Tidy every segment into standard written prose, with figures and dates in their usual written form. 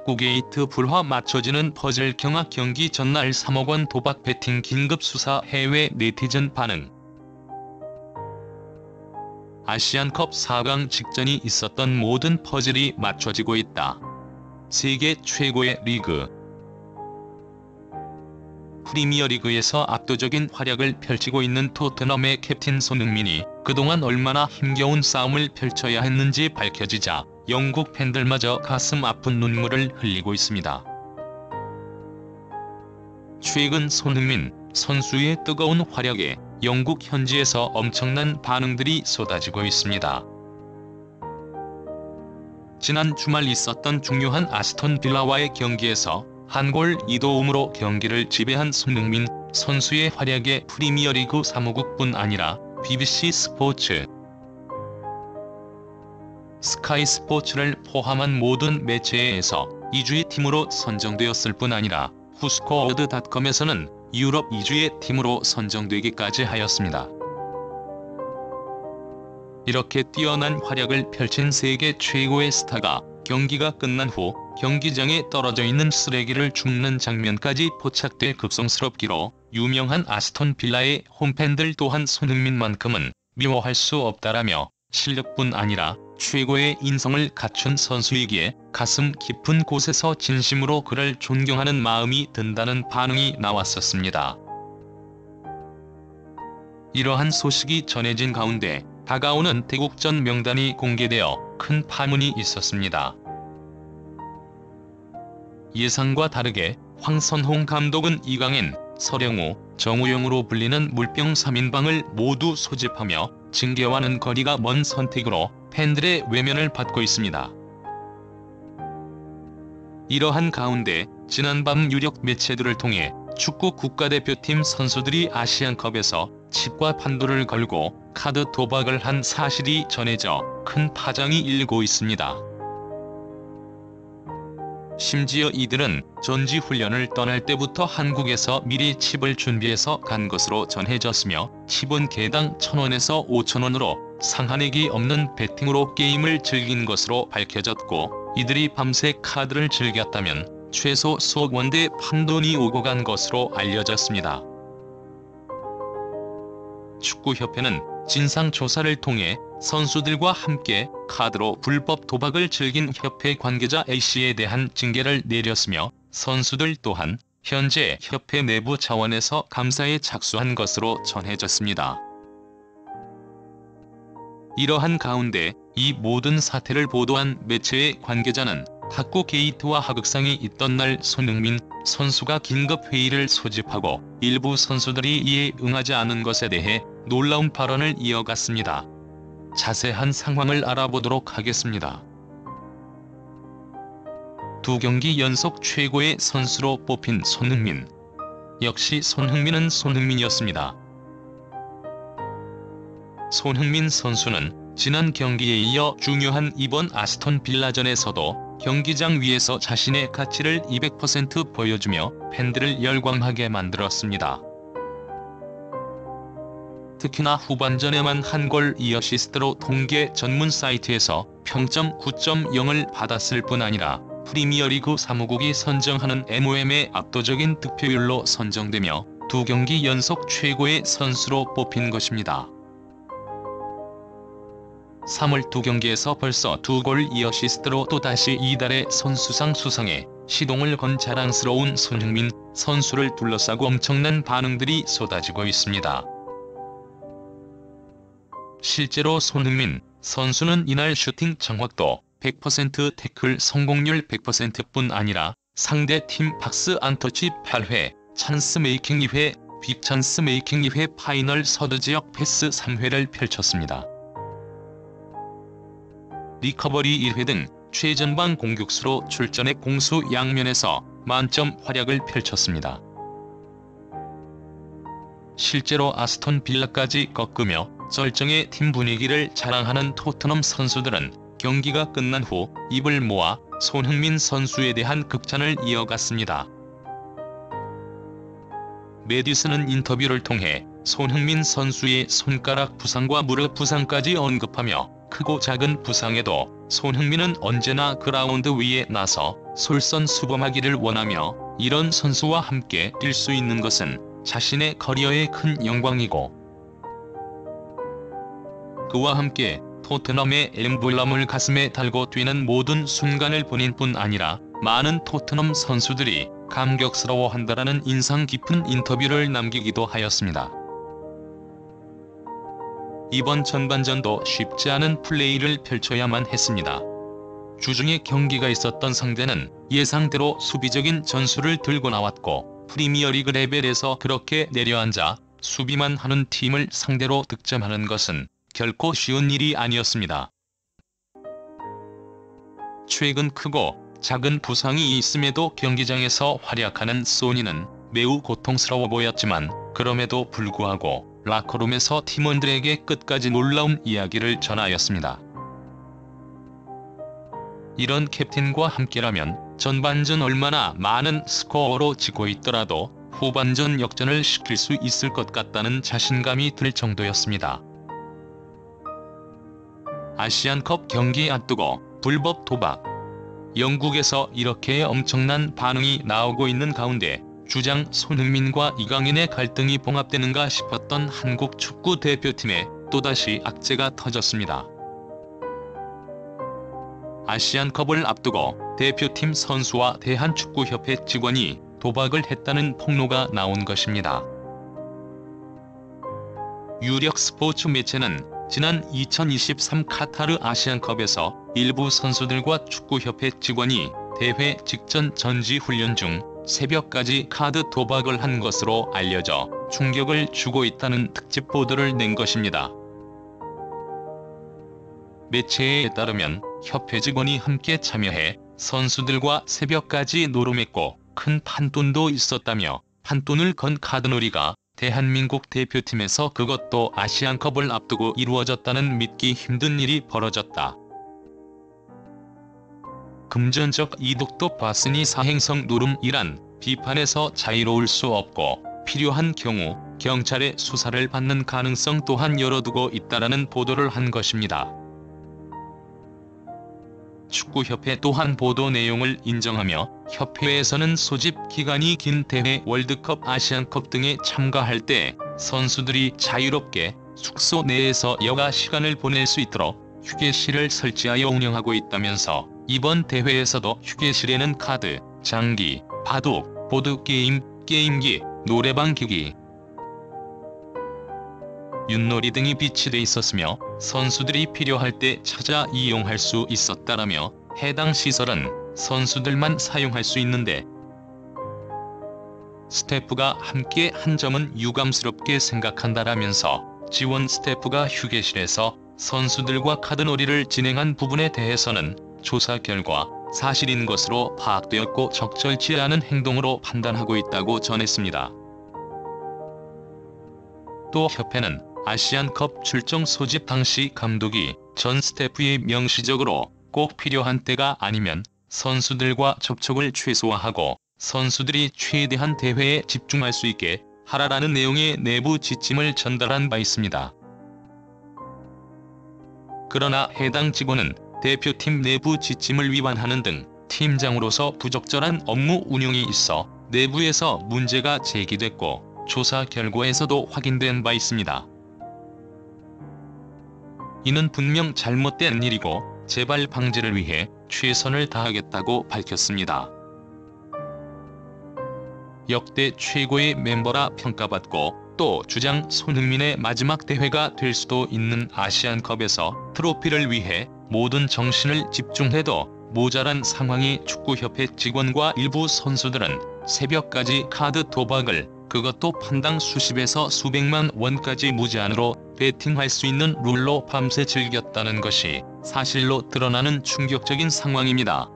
축구 게이트 불화 맞춰지는 퍼즐 경합 경기 전날 3억 원 도박 베팅 긴급 수사 해외 네티즌 반응. 아시안컵 4강 직전이 있었던 모든 퍼즐이 맞춰지고 있다. 세계 최고의 리그. 프리미어리그에서 압도적인 활약을 펼치고 있는 토트넘의 캡틴 손흥민이 그동안 얼마나 힘겨운 싸움을 펼쳐야 했는지 밝혀지자 영국 팬들마저 가슴 아픈 눈물을 흘리고 있습니다. 최근 손흥민 선수의 뜨거운 활약에 영국 현지에서 엄청난 반응들이 쏟아지고 있습니다. 지난 주말 있었던 중요한 아스톤 빌라와의 경기에서 한 골 2도움으로 경기를 지배한 손흥민 선수의 활약에 프리미어리그 사무국뿐 아니라 BBC 스포츠, 스카이 스포츠를 포함한 모든 매체에서 2주의 팀으로 선정되었을 뿐 아니라 후스코어드.com에서는 유럽 2주의 팀으로 선정되기까지 하였습니다. 이렇게 뛰어난 활약을 펼친 세계 최고의 스타가 경기가 끝난 후 경기장에 떨어져 있는 쓰레기를 줍는 장면까지 포착돼 급성스럽기로 유명한 아스톤 빌라의 홈팬들 또한 손흥민만큼은 미워할 수 없다라며 실력뿐 아니라 최고의 인성을 갖춘 선수이기에 가슴 깊은 곳에서 진심으로 그를 존경하는 마음이 든다는 반응이 나왔었습니다. 이러한 소식이 전해진 가운데 다가오는 대국전 명단이 공개되어 큰 파문이 있었습니다. 예상과 다르게 황선홍 감독은 이강인, 서령우, 정우영으로 불리는 물병 3인방을 모두 소집하며 징계와는 거리가 먼 선택으로 팬들의 외면을 받고 있습니다. 이러한 가운데 지난밤 유력 매체들을 통해 축구 국가대표팀 선수들이 아시안컵에서 칩과 판도를 걸고 카드 도박을 한 사실이 전해져 큰 파장이 일고 있습니다. 심지어 이들은 전지훈련을 떠날 때부터 한국에서 미리 칩을 준비해서 간 것으로 전해졌으며 칩은 개당 1,000원에서 5,000원으로 상한액이 없는 베팅으로 게임을 즐긴 것으로 밝혀졌고 이들이 밤새 카드를 즐겼다면 최소 수억 원대 판돈이 오고 간 것으로 알려졌습니다. 축구협회는 진상조사를 통해 선수들과 함께 카드로 불법 도박을 즐긴 협회 관계자 A씨에 대한 징계를 내렸으며 선수들 또한 현재 협회 내부 차원에서 감사에 착수한 것으로 전해졌습니다. 이러한 가운데 이 모든 사태를 보도한 매체의 관계자는 탁구 게이트와 하극상이 있던 날 손흥민 선수가 긴급 회의를 소집하고 일부 선수들이 이에 응하지 않은 것에 대해 놀라운 발언을 이어갔습니다. 자세한 상황을 알아보도록 하겠습니다. 두 경기 연속 최고의 선수로 뽑힌 손흥민. 역시 손흥민은 손흥민이었습니다. 손흥민 선수는 지난 경기에 이어 중요한 이번 아스톤 빌라전에서도 경기장 위에서 자신의 가치를 200% 보여주며 팬들을 열광하게 만들었습니다. 특히나 후반전에만 한 골 2어시스트로 통계 전문 사이트에서 평점 9.0을 받았을 뿐 아니라 프리미어리그 사무국이 선정하는 MOM의 압도적인 득표율로 선정되며 두 경기 연속 최고의 선수로 뽑힌 것입니다. 3월 두 경기에서 벌써 2골 2어시스트로 또다시 이달의 선수상 수상에 시동을 건 자랑스러운 손흥민 선수를 둘러싸고 엄청난 반응들이 쏟아지고 있습니다. 실제로 손흥민 선수는 이날 슈팅 정확도 100%, 태클 성공률 100%뿐 아니라 상대 팀 박스 안터치 8회, 찬스 메이킹 2회, 빅찬스 메이킹 2회, 파이널 서드 지역 패스 3회를 펼쳤습니다. 리커버리 1회 등 최전방 공격수로 출전해 공수 양면에서 만점 활약을 펼쳤습니다. 실제로 아스톤 빌라까지 꺾으며 절정의 팀 분위기를 자랑하는 토트넘 선수들은 경기가 끝난 후 입을 모아 손흥민 선수에 대한 극찬을 이어갔습니다. 메디슨은 인터뷰를 통해 손흥민 선수의 손가락 부상과 무릎 부상까지 언급하며 크고 작은 부상에도 손흥민은 언제나 그라운드 위에 나서 솔선수범하기를 원하며 이런 선수와 함께 뛸 수 있는 것은 자신의 커리어에 큰 영광이고 그와 함께 토트넘의 엠블럼을 가슴에 달고 뛰는 모든 순간을 보낸 뿐 아니라 많은 토트넘 선수들이 감격스러워한다라는 인상 깊은 인터뷰를 남기기도 하였습니다. 이번 전반전도 쉽지 않은 플레이를 펼쳐야만 했습니다. 주중에 경기가 있었던 상대는 예상대로 수비적인 전술을 들고 나왔고 프리미어리그 레벨에서 그렇게 내려앉아 수비만 하는 팀을 상대로 득점하는 것은 결코 쉬운 일이 아니었습니다. 최근 크고 작은 부상이 있음에도 경기장에서 활약하는 소니는 매우 고통스러워 보였지만 그럼에도 불구하고 라커룸에서 팀원들에게 끝까지 놀라운 이야기를 전하였습니다. 이런 캡틴과 함께라면 전반전 얼마나 많은 스코어로 지고 있더라도 후반전 역전을 시킬 수 있을 것 같다는 자신감이 들 정도였습니다. 아시안컵 경기 앞두고 불법 도박. 영국에서 이렇게 엄청난 반응이 나오고 있는 가운데 주장 손흥민과 이강인의 갈등이 봉합되는가 싶었던 한국 축구 대표팀에 또다시 악재가 터졌습니다. 아시안컵을 앞두고 대표팀 선수와 대한축구협회 직원이 도박을 했다는 폭로가 나온 것입니다. 유력 스포츠 매체는 지난 2023 카타르 아시안컵에서 일부 선수들과 축구협회 직원이 대회 직전 전지훈련 중 새벽까지 카드 도박을 한 것으로 알려져 충격을 주고 있다는 특집 보도를 낸 것입니다. 매체에 따르면 협회 직원이 함께 참여해 선수들과 새벽까지 노름했고 큰 판돈도 있었다며 판돈을 건 카드놀이가 대한민국 대표팀에서 그것도 아시안컵을 앞두고 이루어졌다는 믿기 힘든 일이 벌어졌다. 금전적 이득도 봤으니 사행성 노름이란 비판에서 자유로울 수 없고 필요한 경우 경찰의 수사를 받는 가능성 또한 열어두고 있다라는 보도를 한 것입니다. 축구협회 또한 보도 내용을 인정하며 협회에서는 소집 기간이 긴 대회 월드컵 아시안컵 등에 참가할 때 선수들이 자유롭게 숙소 내에서 여가 시간을 보낼 수 있도록 휴게실을 설치하여 운영하고 있다면서 이번 대회에서도 휴게실에는 카드, 장기, 바둑, 보드게임, 게임기, 노래방 기기, 윷놀이 등이 비치돼 있었으며 선수들이 필요할 때 찾아 이용할 수 있었다라며 해당 시설은 선수들만 사용할 수 있는데 스태프가 함께 한 점은 유감스럽게 생각한다라면서 지원 스태프가 휴게실에서 선수들과 카드놀이를 진행한 부분에 대해서는 조사 결과 사실인 것으로 파악되었고 적절치 않은 행동으로 판단하고 있다고 전했습니다. 또 협회는 아시안컵 출정 소집 당시 감독이 전 스태프에 명시적으로 꼭 필요한 때가 아니면 선수들과 접촉을 최소화하고 선수들이 최대한 대회에 집중할 수 있게 하라라는 내용의 내부 지침을 전달한 바 있습니다. 그러나 해당 직원은 대표팀 내부 지침을 위반하는 등 팀장으로서 부적절한 업무 운영이 있어 내부에서 문제가 제기됐고 조사 결과에서도 확인된 바 있습니다. 이는 분명 잘못된 일이고 재발 방지를 위해 최선을 다하겠다고 밝혔습니다. 역대 최고의 멤버라 평가받고 또 주장 손흥민의 마지막 대회가 될 수도 있는 아시안컵에서 트로피를 위해 모든 정신을 집중해도 모자란 상황이 축구협회 직원과 일부 선수들은 새벽까지 카드 도박을 그것도 판당 수십에서 수백만 원까지 무제한으로 베팅할 수 있는 룰로 밤새 즐겼다는 것이 사실로 드러나는 충격적인 상황입니다.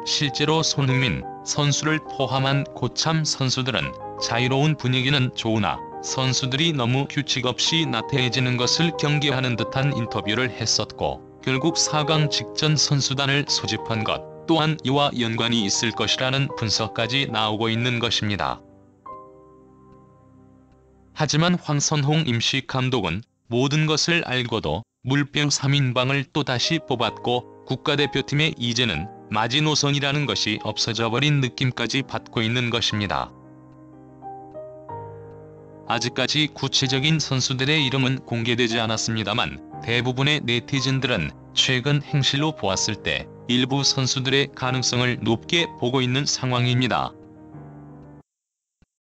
실제로 손흥민 선수를 포함한 고참 선수들은 자유로운 분위기는 좋으나 선수들이 너무 규칙 없이 나태해지는 것을 경계하는 듯한 인터뷰를 했었고 결국 4강 직전 선수단을 소집한 것 또한 이와 연관이 있을 것이라는 분석까지 나오고 있는 것입니다. 하지만 황선홍 임시 감독은 모든 것을 알고도 물병 3인방을 또다시 뽑았고 국가대표팀의 이제는 마지노선이라는 것이 없어져 버린 느낌까지 받고 있는 것입니다. 아직까지 구체적인 선수들의 이름은 공개되지 않았습니다만 대부분의 네티즌들은 최근 행실로 보았을 때 일부 선수들의 가능성을 높게 보고 있는 상황입니다.